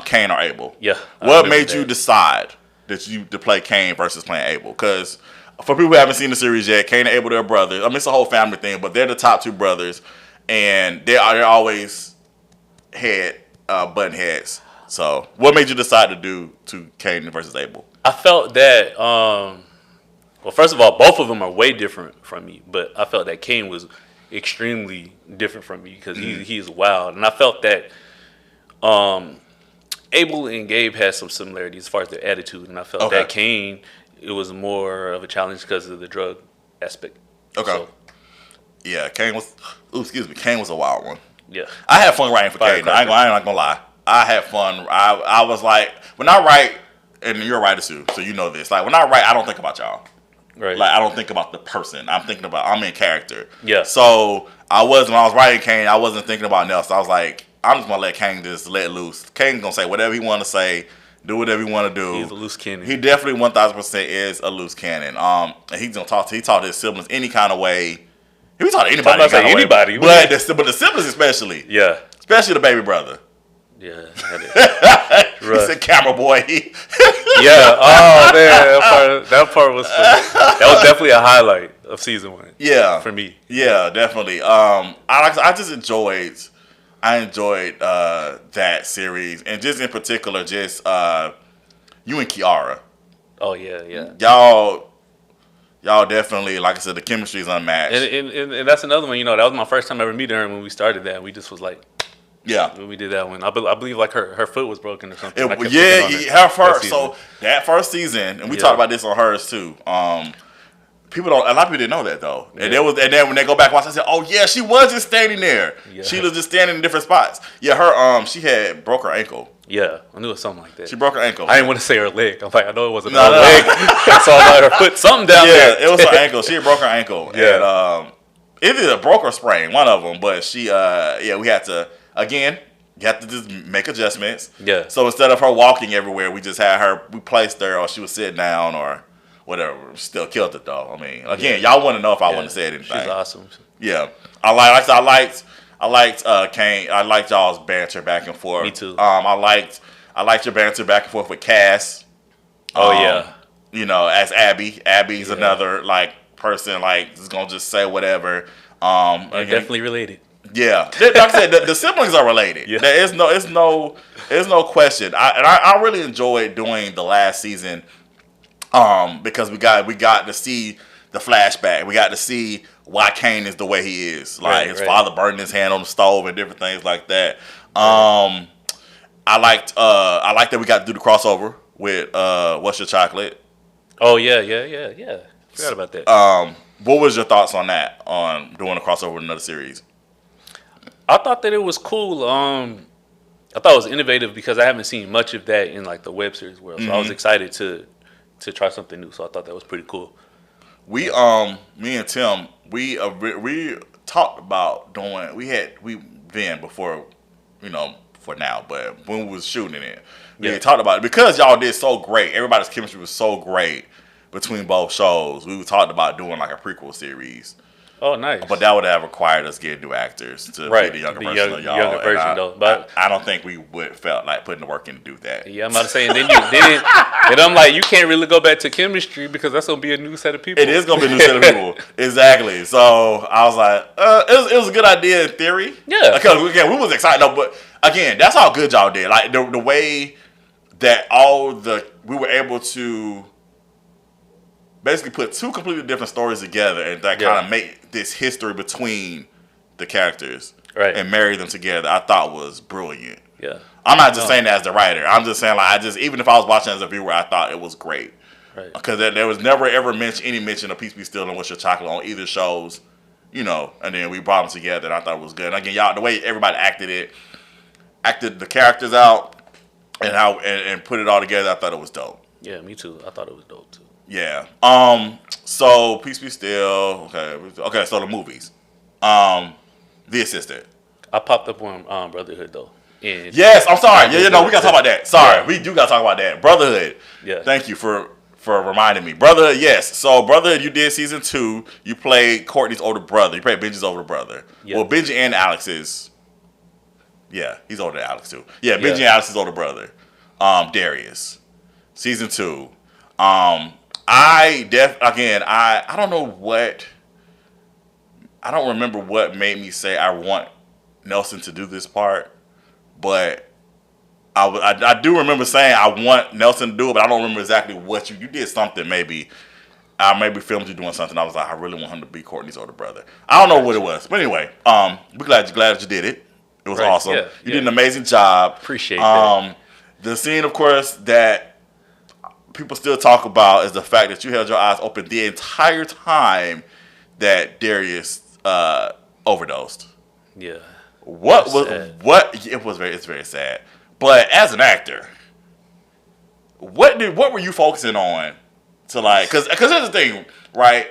Cain or Abel. Yeah. What made you decide to play Cain versus playing Abel? Because for people who haven't seen the series yet, Cain and Abel, they're brothers. I mean, it's a whole family thing, but they're the top 2 brothers, and they're always button heads. So, what made you decide to do Cain versus Abel? I felt that. Well, first of all, both of them are way different from me, but I felt that Cain was extremely different from me because he's wild, and I felt that Abel and Gabe had some similarities as far as their attitude, and I felt that Cain, it was more of a challenge because of the drug aspect. Okay. So, yeah, Cain was. Cain was a wild one. Yeah. I had fun writing for Cain. I ain't gonna lie. I had fun. I was like, when I write, and you're a writer too, so you know this. Like when I write, I don't think about y'all. Right. Like I don't think about the person. I'm in character. Yeah. So when I was writing Cain, I wasn't thinking about Nelson. I was like, I'm just gonna let Cain just let loose. Cain's gonna say whatever he want to say, do whatever he want to do. He's a loose cannon. He definitely 1,000% is a loose cannon. And he's gonna talk to his siblings any kind of way. He was talking to anybody. But the siblings especially. Yeah. Especially the baby brother. Yeah. He said, "Camera boy." Yeah. Oh man, that part was funny. That was definitely a highlight of season 1. Yeah. For me. Yeah, definitely. I just enjoyed. I enjoyed that series, and just in particular, just you and Kiara. Oh yeah. Y'all definitely, like I said, the chemistry is unmatched. And that's another one. You know, that was my first time ever meeting her when we started that. We just was like, Yeah. When we did that one, I believe like her foot was broken or something. I kept Yeah, picking on her first. that season. So that first season, and we Yeah. talked about this on hers too. People don't. A lot of people didn't know that though. And Yeah. and then when they go back and watch, I said, "Oh yeah, she was just standing there. Yeah. She was just standing in different spots." Yeah, her she had broke her ankle. Yeah, I knew it was something like that. She broke her ankle. I didn't want to say her leg. I'm like, I know it wasn't No, her no. leg. I saw like her foot, something down Yeah, there. it was her ankle. She had broke her ankle. Yeah. And it either broke or sprained, one of them. But she, we had to again. You have to just make adjustments. Yeah. So instead of her walking everywhere, we just had her. We placed her, or she was sitting down, or whatever. Still killed it though. I mean, again, y'all want to know if I wouldn't have said anything. She's awesome. Yeah, I liked Kane. I liked y'all's banter back and forth. Me too. I liked your banter back and forth with Cass. Oh yeah. You know, as Abby. Abby's another like person like is gonna just say whatever. They're definitely related. Yeah, like I said, the siblings are related. Yeah. There is no question. I really enjoyed doing the last season, because we got to see the flashback. We got to see why Kane is the way he is. Like his father burning his hand on the stove and different things like that. I liked that we got to do the crossover with What's Your Chocolate. Oh yeah. Forgot about that. What was your thoughts on that? On doing a crossover with another series? I thought that it was cool. I thought it was innovative because I haven't seen much of that in like the web series world. So I was excited to try something new. So I thought that was pretty cool. We me and Tim, we talked about doing. Before, for now, but when we was shooting it, we had talked about it because y'all did so great. Everybody's chemistry was so great between both shows. We talked about doing like a prequel series. Oh, nice. But that would have required us getting new actors to be the younger version of y'all. Younger version, though. But I don't think we would felt like putting the work in to do that. Yeah, I'm about to say, and then I'm like, you can't really go back to chemistry because that's gonna be a new set of people. It is gonna be a new set of people, exactly. So I was like, it was a good idea in theory. Yeah. Because again, we was excited, though, but again, that's how good y'all did. Like the way that we were able to basically put two completely different stories together and that kind of make this history between the characters and marry them together, I thought was brilliant. Yeah. I'm not just saying that as the writer. I'm just saying even if I was watching as a viewer, I thought it was great. Right. Because there was never ever any mention of Peace Be Still and What's Your Chocolate on either shows, and then we brought them together and I thought it was good. And again, y'all, the way everybody acted the characters out and put it all together, I thought it was dope. Yeah, me too. I thought it was dope too. Yeah. So Peace Be Still. Okay. So the movies. The Assistant. I popped up on BrothAhood though. And Yes. I'm sorry. We gotta talk about that. Sorry, we do gotta talk about that. BrothAhood. Yeah. Thank you for reminding me. BrothAhood. Yes. So BrothAhood, you did season 2. You played Courtney's older brother. You played Benji's older brother. Yeah. Well, Benji and Alex's. Yeah, he's older than Alex too. Yeah, Benji and Alex's older brother. Darius. Season 2. I don't know what. I don't remember what made me say I want Nelson to do this part, but I do remember saying I want Nelson to do it, but I don't remember exactly what you did. Something maybe. I maybe filmed you doing something. I was like, I really want him to be Courtney's older brother. I don't know what it was, but anyway, we're glad that you did it. It was awesome. Yeah, you did an amazing job. Appreciate that. The scene, of course, that people still talk about is the fact that you held your eyes open the entire time that Darius overdosed. Yeah. It's very sad. But as an actor, what were you focusing on to like? Because here's the thing, right?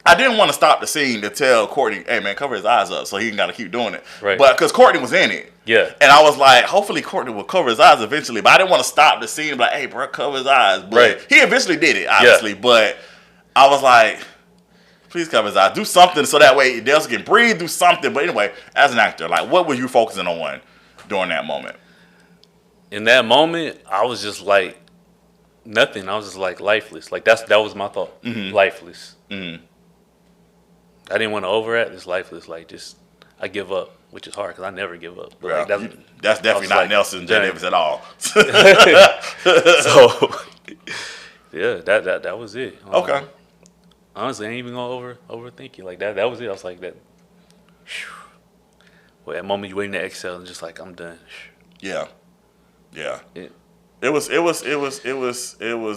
I didn't want to stop the scene to tell Courtney, "Hey man, cover his eyes up," so he got to keep doing it. Right. But because Courtney was in it, and I was like, hopefully Courtney will cover his eyes eventually. But I didn't want to stop the scene and be like, "Hey bro, cover his eyes." But he eventually did it, obviously. Yeah. But I was like, please cover his eyes. Do something so that way Delson can breathe. Do something. But anyway, as an actor, like, what were you focusing on during that moment? In that moment, I was just like nothing. I was just like lifeless. Like that was my thought. Mm-hmm. Lifeless. Mm-hmm. I didn't want to overact. It's lifeless. Like just I give up, which is hard because I never give up. But like, that's definitely not like, Nelson J. Davis at all. So yeah, that was it. Okay. Honestly, I ain't even gonna overthink it. Like that was it. I was like that. Well, at the moment you waiting to exhale and just like I'm done. Yeah. Yeah. It was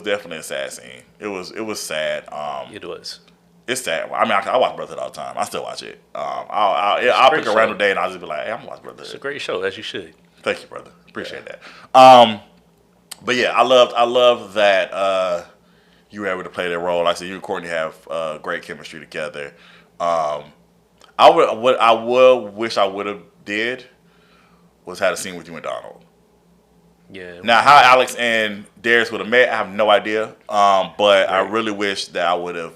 definitely a sad scene. It was sad. It was. It's sad. I mean, I watch Brotherhood all the time. I still watch it. I'll pick a random day and I'll just be like, hey, I'm gonna watch Brotherhood. It's a great show, as you should. Thank you, brother. Appreciate that. But yeah, I love that you were able to play that role. Like I said, you and Courtney have great chemistry together. I wish I would have did was had a scene with you and Donald. Yeah. Now, how Alex and Darius would have met, I have no idea. But I really wish that I would have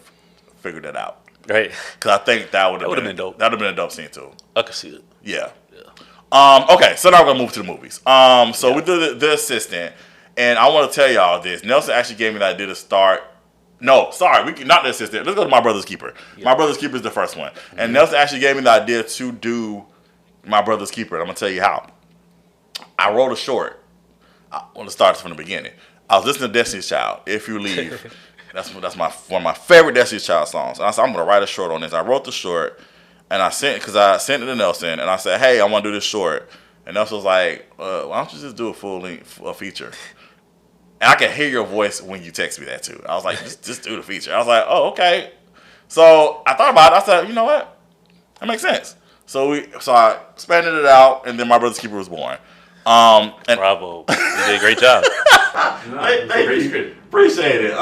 figured it out. Right. Because I think that would have been dope. That would have been a dope scene too. I could see it. Yeah. Okay, so now we're gonna move to the movies. We did the Assistant, and I want to tell y'all this. Nelson actually gave me the idea to start. No, sorry, not The Assistant. Let's go to My Brother's Keeper. Yeah. My Brother's Keeper is the first one, and Nelson actually gave me the idea to do My Brother's Keeper. And I'm gonna tell you how. I wrote a short. I want to start from the beginning. I was listening to Destiny's Child. If You Leave, that's one of my favorite Destiny's Child songs. And I said I'm gonna write a short on this. I wrote the short. And I sent it to Nelson, and I said, "Hey, I want to do this short." And Nelson was like, "Why don't you just do a full length, a feature?" And I could hear your voice when you text me that too. I was like, "Just do the feature." I was like, "Oh, okay." So I thought about it. I said, "You know what? That makes sense." So I expanded it out, and then My Brother's Keeper was born. And Bravo, you did a great job. Thank you. Appreciate it.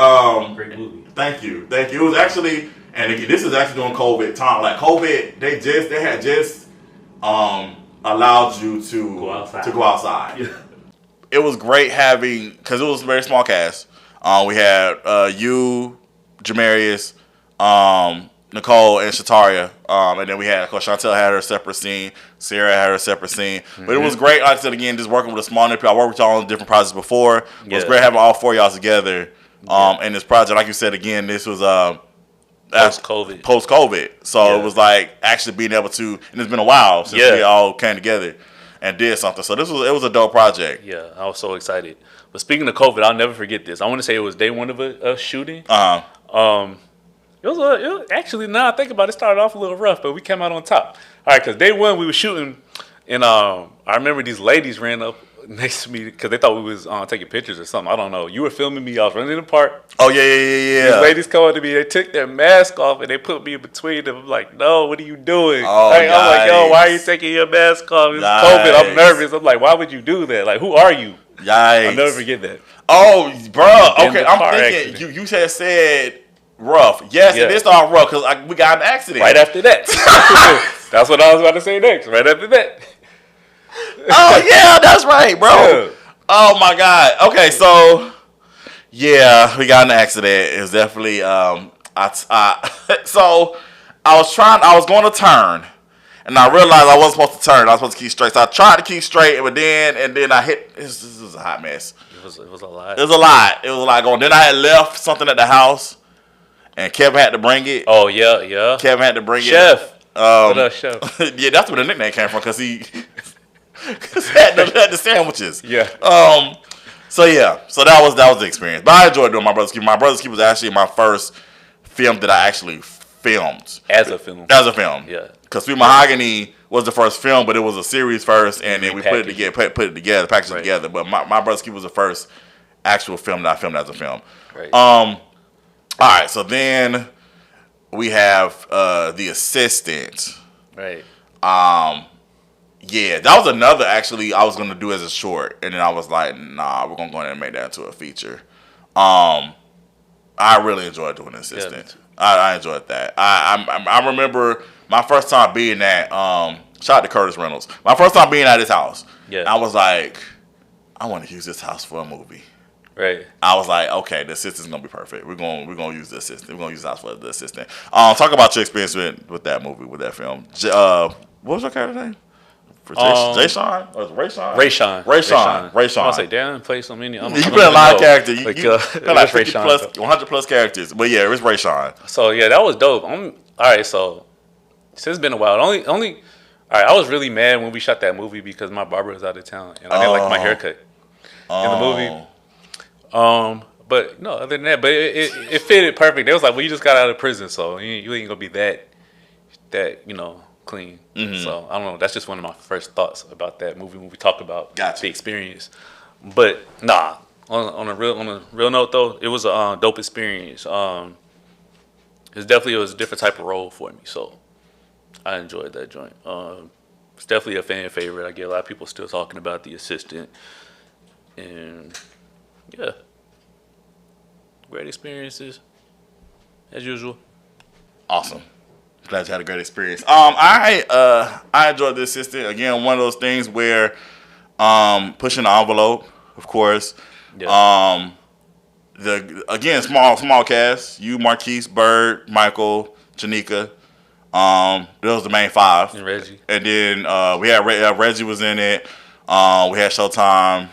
Great movie. Thank you. It was actually. And again, this is actually during COVID time. Like COVID, they had just allowed you to go outside. Yeah. It was great having, because it was a very small cast. We had you, Jamarius, Nicole, and Shataria. And then we had, of course, Chantel had her separate scene. Sarah had her separate scene. Mm-hmm. But it was great, like I said, again, just working with a small people. I worked with y'all on different projects before. It was great having all four of y'all together in this project. Like you said, again, this was post-COVID. So it was like actually being able to, and it's been a while since we all came together and did something. So it was a dope project. Yeah, I was so excited. But speaking of COVID, I'll never forget this. I want to say it was day one of a shooting. It was actually, now I think about it, started off a little rough, but we came out on top. All right, because day one we were shooting, and I remember these ladies ran up next to me because they thought we was taking pictures or something. I don't know. You were filming me. I was running in the park. Oh, yeah. These ladies come up to me. They took their mask off, and they put me in between them. I'm like, no, what are you doing? Oh, I'm like, yo, why are you taking your mask off? It's COVID. I'm nervous. I'm like, why would you do that? Like, who are you? Yikes. I'll never forget that. Oh, bro. Okay, I'm thinking, you said rough. Yes, it is all rough because we got an accident. Right after that. That's what I was about to say next. Right after that. Oh, yeah, that's right, bro. Yeah. Oh, my God. Okay, so, yeah, we got in an accident. It was definitely, so I was going to turn, and I realized I wasn't supposed to turn. I was supposed to keep straight. So I tried to keep straight, but then I hit, this was a hot mess. It was a lot. It was a lot going. Then I had left something at the house, and Kevin had to bring it. Oh, yeah. Kevin had to bring Chef. it. What up, Chef? Yeah, that's where the nickname came from, because he... Cause had the sandwiches. Yeah. So that was the experience. But I enjoyed doing My Brother's Keeper. My Brother's Keeper was actually my first film that I actually filmed. As a film. Yeah. Because Sweet Mahogany was the first film, but it was a series first, and then we put it together, packaged it together. But My Brother's Keeper was the first actual film that I filmed as a film. Right. All right. So then we have The Assistant. Right. Yeah, that was another, actually, I was going to do as a short. And then I was like, nah, we're going to go ahead and make that into a feature. I really enjoyed doing Assistant. Yeah, I enjoyed that. I remember my first time being at, shout out to Curtis Reynolds. My first time being at his house. Yeah. I was like, I want to use this house for a movie. Right. I was like, okay, The Assistant's going to be perfect. We're going to use The Assistant. We're going to use the house for The Assistant. Talk about your experience with that movie, with that film. What was your character name? Jay-Sean? Or Ray-Sean? Ray-Sean. I was like, damn, play so many. You play a lot of characters. You play like 50 plus, 100 plus characters. But yeah, it's Ray-Sean. So yeah, that was dope. All right, so since it's been a while, all right, I was really mad when we shot that movie because my barber was out of town and I didn't like my haircut in the movie. But no, other than that, but it fitted perfect. They was like, well, you just got out of prison, so you ain't gonna be that clean. Mm-hmm. So I don't know. That's just one of my first thoughts about that movie when we talk about Gotcha. the experience. But nah, on a real note though, it was a dope experience. It was a different type of role for me, so I enjoyed that joint. It's definitely a fan favorite. I get a lot of people still talking about The Assistant, and yeah, great experiences as usual. Awesome. Glad you had a great experience. I enjoyed The Assistant. Again, one of those things where pushing the envelope, of course. Yeah. Small cast. You, Marquise, Bird, Michael, Janika. Those was the main five. And Reggie. And then we had Reggie was in it. We had Showtime.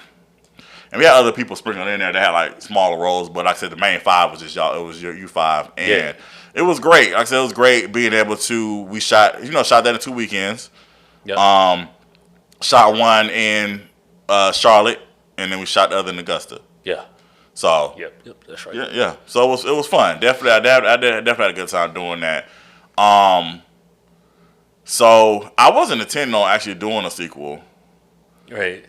And we had other people sprinkled in there that had like smaller roles, but like I said, the main five was just y'all. It was you five, and it was great. Like I said, it was great being able to. We shot that in 2 weekends. Yep. Shot one in Charlotte, and then we shot the other in Augusta. Yeah. So Yep. That's right. yeah. So it was fun. Definitely, I definitely had a good time doing that. So I wasn't intending on actually doing a sequel. Right.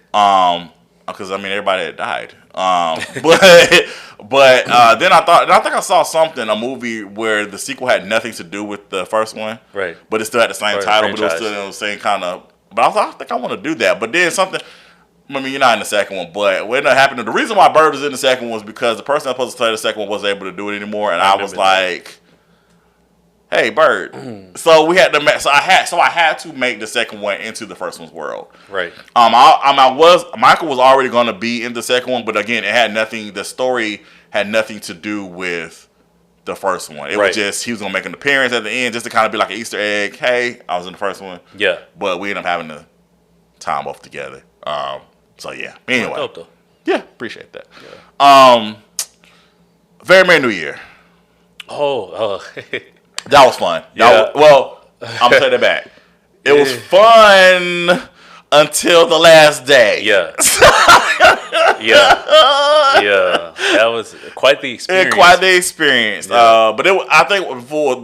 Because I mean everybody had died. But then I think I saw a movie where the sequel had nothing to do with the first one. Right. But it still had the same title, but it was still in the same kind of. But I thought, I think I want to do that. But then something. I mean, you're not in the second one, but what ended up happening, the reason why Bird was in the second one was because the person that was supposed to play the second one wasn't able to do it anymore, and I was like, "Hey, Bird." So we had to. So I had to make the second one into the first one's world. Right. Michael was already going to be in the second one, but again, it had nothing. The story had nothing to do with the first one. It was just he was going to make an appearance at the end, just to kind of be like an Easter egg. Hey, I was in the first one. Yeah. But we ended up having the time off together. So yeah. Anyway. Dope, though. Yeah, appreciate that. Yeah. Very Merry New Year. Oh. That was fun. Yeah. I'm gonna take that back. It was fun until the last day. Yeah. Yeah. That was quite the experience. Yeah. But I think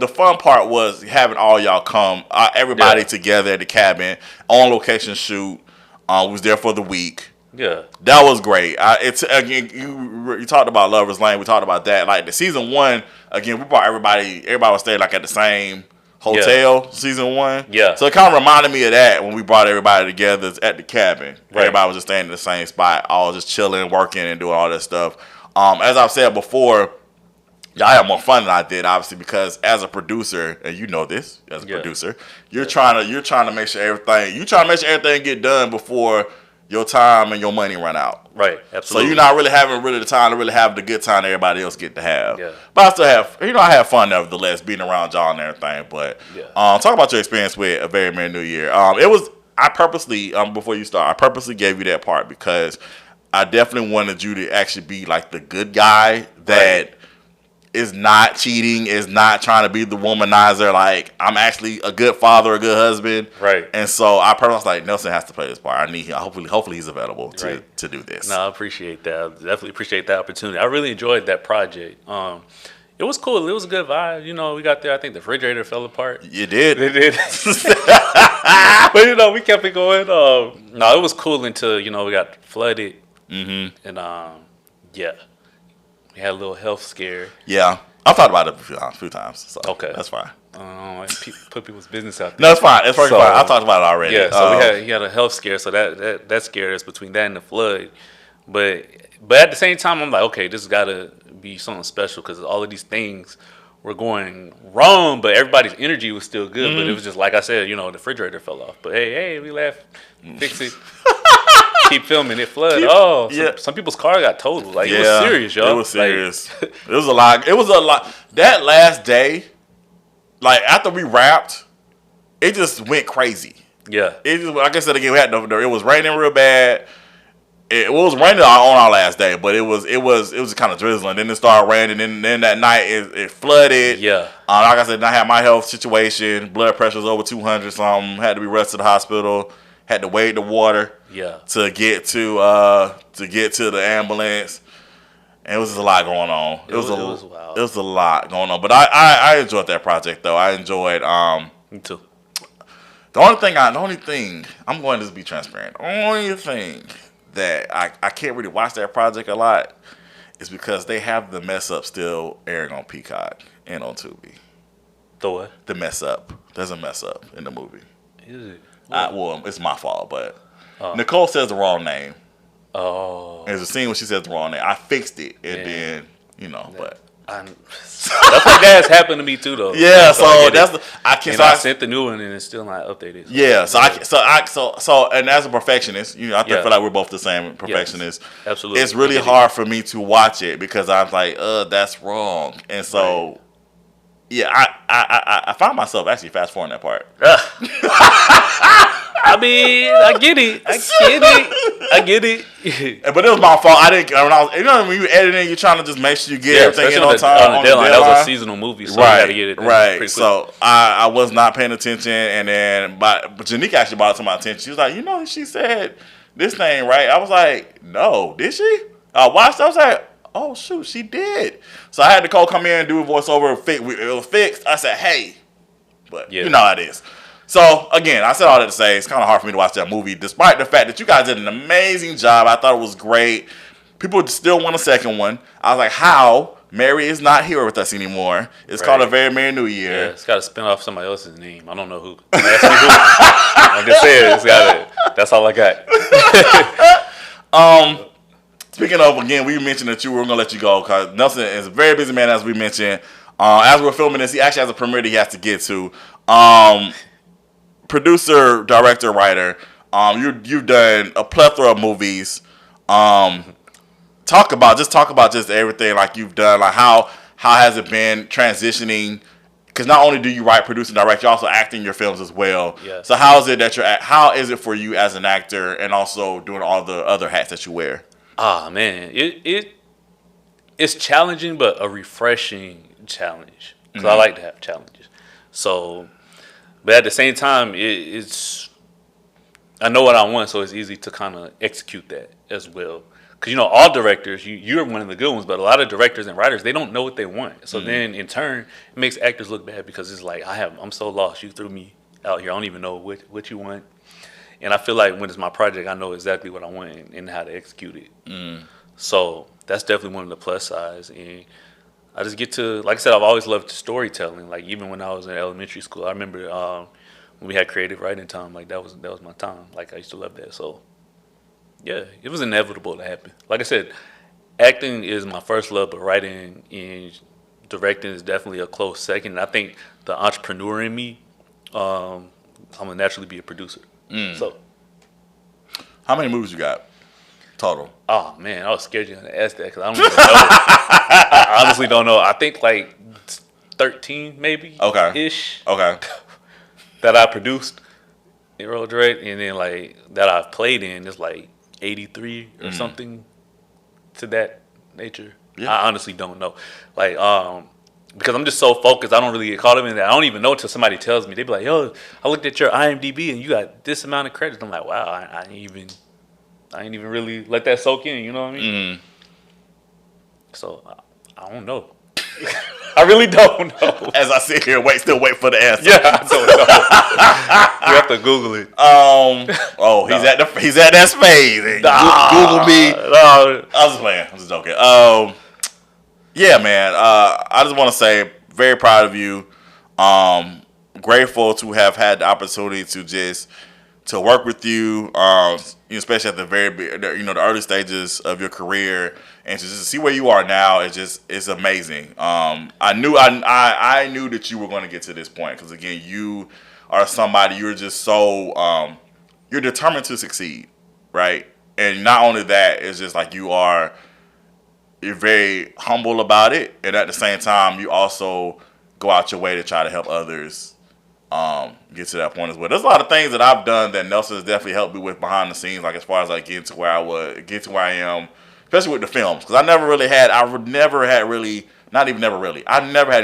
the fun part was having all y'all come, everybody together at the cabin, on location shoot. We was there for the week. Yeah. That was great. It's again, you talked about Lover's Lane. We talked about that. Like the season one, again, we brought everybody was staying like at the same hotel. Season one. Yeah. So it kind of reminded me of that when we brought everybody together at the cabin. Right. Everybody was just staying in the same spot, all just chilling, working, and doing all that stuff. As I've said before, y'all had more fun than I did, obviously, because as a producer, and you know this, as a producer, you're trying to make sure everything get done before your time and your money run out. Right, absolutely. So you're not really having the time to really have the good time everybody else get to have. Yeah. But I still have, I have fun nevertheless being around y'all and everything. But talk about your experience with A Very Merry New Year. I purposely, before you start, I purposely gave you that part because I definitely wanted you to actually be like the good guy that is not cheating, is not trying to be the womanizer. Like, I'm actually a good father, a good husband. Right. And so I personally was like, Nelson has to play this part. I need him. Hopefully he's available to do this. No, I appreciate that. I definitely appreciate that opportunity. I really enjoyed that project. It was cool. It was a good vibe. We got there. I think the refrigerator fell apart. You did. It did. But, we kept it going. No, it was cool until, we got flooded. Mm-hmm. And, we had a little health scare. Yeah. I've talked about it a few times. So okay. That's fine. Put people's business out there. No, it's fine. It's perfectly fine. I've talked about it already. Yeah, so he had a health scare, so that scared us between that and the flood. But at the same time, I'm like, okay, this has got to be something special because all of these things were going wrong, but everybody's energy was still good. Mm-hmm. But it was just, like I said, the refrigerator fell off. But hey, we laughed, fix it. Keep filming it flood. Some people's car got totaled. Like it was serious, y'all. It was serious. It was a lot. It was a lot. That last day, like after we wrapped, it just went crazy. Yeah. It just, like I said again, it was raining real bad. It was raining on our last day, but it was kind of drizzling. Then it started raining. Then that night it flooded. Yeah. Like I said, I had my health situation. Blood pressure was over 200 something. Had to be rushed to the hospital. Had to wade the water. Yeah. To get to the ambulance. And it was just a lot going on. It was wild. It was a lot going on. But I enjoyed that project though. I enjoyed Me too. The only thing, I'm going to just be transparent. The only thing that I can't really watch that project a lot is because they have the mess up still airing on Peacock and on Tubi. The what? The mess up. There's a mess up in the movie. Is it? Well, it's my fault, but Nicole says the wrong name. Oh. There's a scene where she says the wrong name. I fixed it, and then but. Stuff like that has happened to me too, though. Yeah, so I I sent the new one and it's still not updated. And as a perfectionist, I feel like we're both the same perfectionists. Yes, absolutely, it's really hard for me to watch it because I'm like, that's wrong, and so I find myself actually fast forwarding that part. I mean, I get it. But it was my fault. I didn't. When you editing, you're trying to just make sure you get everything in on time. On the deadline. That was a seasonal movie, so you got to get it right. Pretty so I was not paying attention, and then but Janique actually brought it to my attention. She was like, she said this thing right. I was like, no, did she? I watched. I was like, oh shoot, she did. So I had Nicole come in and do a voiceover. It was fixed. I said, hey, but you know how it is. So, again, I said all that to say it's kind of hard for me to watch that movie, despite the fact that you guys did an amazing job. I thought it was great. People still want a second one. I was like, how? Mary is not here with us anymore. It's called A Very Merry New Year. Yeah, it's got to spin off somebody else's name. I don't know who. Ask me who. I'm just saying, that's all I got. Speaking of, again, we mentioned that we were going to let you go because Nelson is a very busy man, as we mentioned. As we're filming this, he actually has a premiere that he has to get to. Producer, director, writer. You've done a plethora of movies. Talk about just everything like you've done. Like how has it been transitioning? Because not only do you write, produce, and direct, you also act in your films as well. Yes. So how is it for you as an actor and also doing all the other hats that you wear? Ah man, it's challenging, but a refreshing challenge because I like to have challenges. So. But at the same time, it's I know what I want, so it's easy to kind of execute that as well. Because all directors, you're one of the good ones, but a lot of directors and writers, they don't know what they want. So then, in turn, it makes actors look bad because it's like I'm so lost. You threw me out here. I don't even know what you want. And I feel like when it's my project, I know exactly what I want and how to execute it. So that's definitely one of the plus sides. And I just get to, like I said, I've always loved storytelling. Like even when I was in elementary school, I remember when we had creative writing time. Like that was my time. Like I used to love that. So yeah, it was inevitable to happen. Like I said, acting is my first love, but writing and directing is definitely a close second. And I think the entrepreneur in me, I'm gonna naturally be a producer. So, how many movies you got total? Oh man, I was scared you were gonna ask that because I don't even know. I honestly don't know. I think like 13 maybe. Ish. Okay. That I produced in Roll Direct, and then like that I've played in is like 83 or something to that nature. Yeah. I honestly don't know. Like because I'm just so focused, I don't really get caught up in that. I don't even know until somebody tells me. They be like, "Yo, I looked at your IMDb and you got this amount of credits." I'm like, "Wow, I ain't even really let that soak in." You know what I mean? So I don't know. I really don't know. As I sit here, still wait for the answer. Yeah, I don't know. You have to Google it. He's at that phase. Google me. No. I was just playing. I'm just joking. Yeah, man. I just want to say, very proud of you. Grateful to have had the opportunity to work with you, especially at the early stages of your career, and to just see where you are now it's amazing. I knew that you were going to get to this point because again, you are somebody, you're just so you're determined to succeed, right? And not only that, it's just like you're very humble about it, and at the same time, you also go out your way to try to help others get to that point as well. There's a lot of things that I've done that Nelson has definitely helped me with behind the scenes, like as far as like getting to where I am, especially with the films, because I never had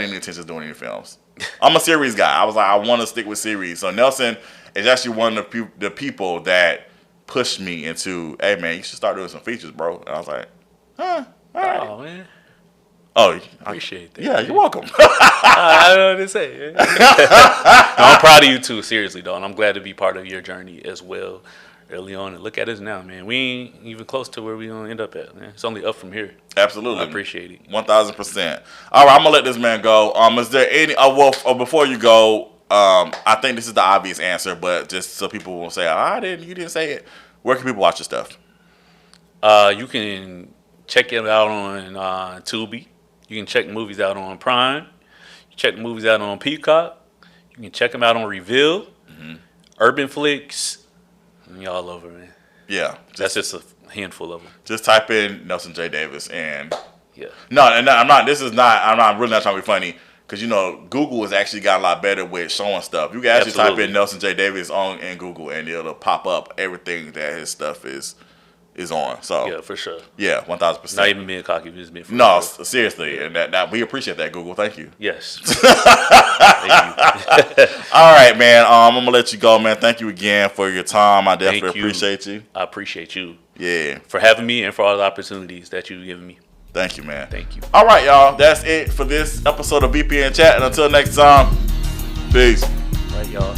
any intentions of doing any films. I'm a series guy. I was like, I want to stick with series. So Nelson is actually one of the people that pushed me into, hey man, you should start doing some features, bro. And I was like, huh. All right. Oh man. Oh, Appreciate that. Yeah, you're welcome. I don't know what to say. No, I'm proud of you too, seriously, though, and I'm glad to be part of your journey as well. Early on, and look at us now, man. We ain't even close to where we gonna end up at, man. It's only up from here. Absolutely, I appreciate it. 1,000%. All right, I'm gonna let this man go. Is there any? Before you go, I think this is the obvious answer, but just so people will say, you didn't say it. Where can people watch your stuff? You can check it out on Tubi. You can check movies out on Prime. You check the movies out on Peacock. You can check them out on Reveal, Urban Flicks, and y'all over, man. Yeah, That's just a handful of them. Just type in Nelson J. Davis and Yeah. no, and I'm not. This is not. I'm really not trying to be funny because Google has actually got a lot better with showing stuff. You can actually type in Nelson J. Davis in Google and it'll pop up everything that his stuff is on. So Yeah, for sure. yeah, 1,000%. Not even being cocky, just being for No, real. seriously, and that we appreciate that, Google. Thank you. Yes. Thank you. All right, man. I'm gonna let you go, man. Thank you again for your time. I definitely Thank you. appreciate you. I appreciate you Yeah, for having me and for all the opportunities that you've given me. thank you, man. Thank you. All right, y'all. That's it for this episode of VPN Chat. And until next time, peace. Right, y'all.